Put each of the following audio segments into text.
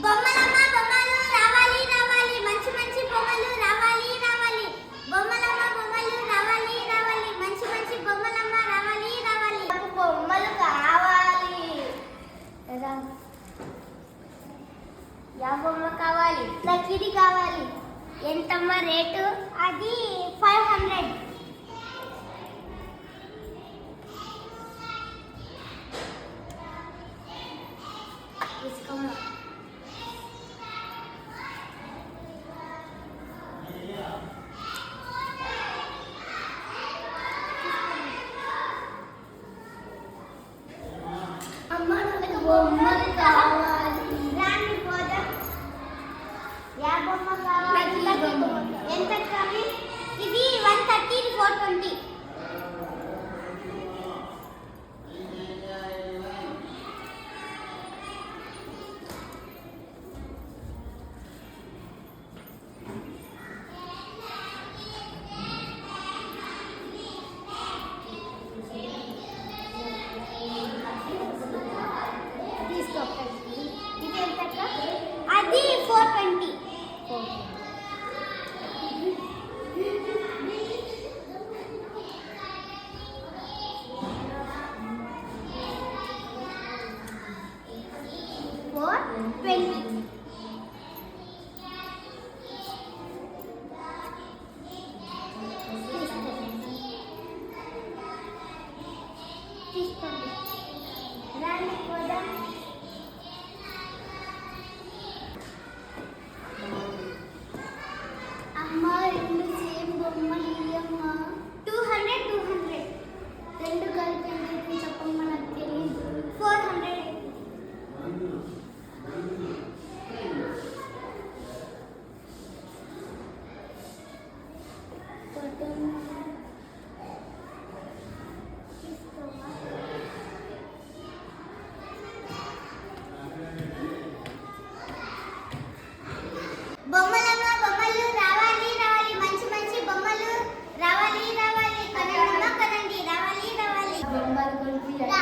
బొమ్మలమ్మ బొమ్మలు రావాలి రావాలి మంచి మంచి బొమ్మలు రావాలి రావాలి బొమ్మలమ్మ బొమ్మలు రావాలి రావాలి మంచి మంచి బొమ్మలమ్మ రావాలి రావాలి నాకు బొమ్మలు కావాలి యా బొమ్మ కావాలి నాకు ఇది కావాలి ఎంతమ్మ రేటు అది 500 తీసుకోమ్మా అమ్మ నాకు బొమ్మలు కావాలి రాని పోదాం యా బొమ్మ కావాలి ఎంత కావాలి ఇది 130 420 ఇది ఎంత అది 420 420 తీసుకోండి రాని పోదాం అమ్మ రెండు సేమ్ బొమ్మలు ఇయ్యమ్మ 200 200 రెండు కలిపి ఎంత చెప్పమ్మ నాకు తెలియదు 400 బొమ్మలమ్మ బొమ్మలు రావాలి రావాలి మంచి మంచి బొమ్మలు రావాలి రావాలి కనండమ్మ కనండి రావాలి రావాలి బొమ్మలు కొనిపియ్యక్క.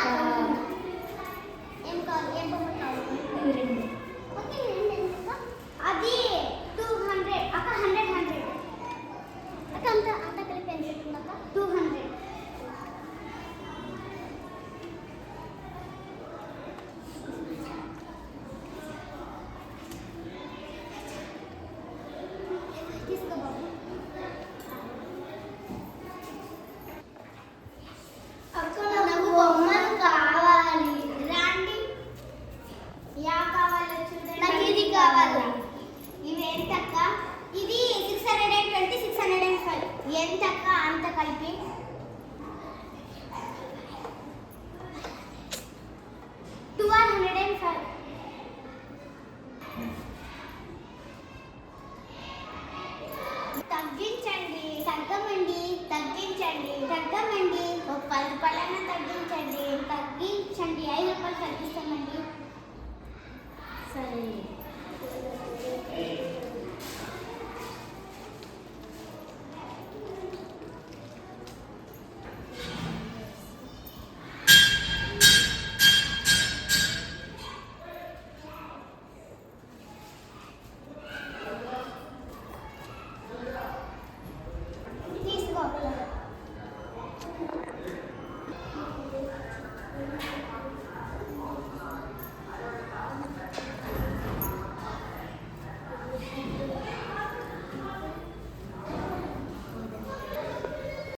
ఏం కావాలి ఏం బొమ్మ కావాలి ఓకే అది 200 అక్క 100 100 అక్క అంత కలిపి ఎంత చెప్తున్నాక 200 తీసుకో బాబు అక్క నాకు బొమ్మలు కావాలి రాండి యా కావాలో చూడండి నాకు ఇది కావాలా ఇవి ఎంత అక్క ఇది 620 605 ఎంత అక్క అంత కలిపి 1205 తగ్గించండి తగ్గమండి తగ్గించండి తగ్గమండి ఒక 10 రూపాయలైనా తగ్గించండి తగ్గించండి 5 రూపాయలు తగ్గిస్తామండి సరే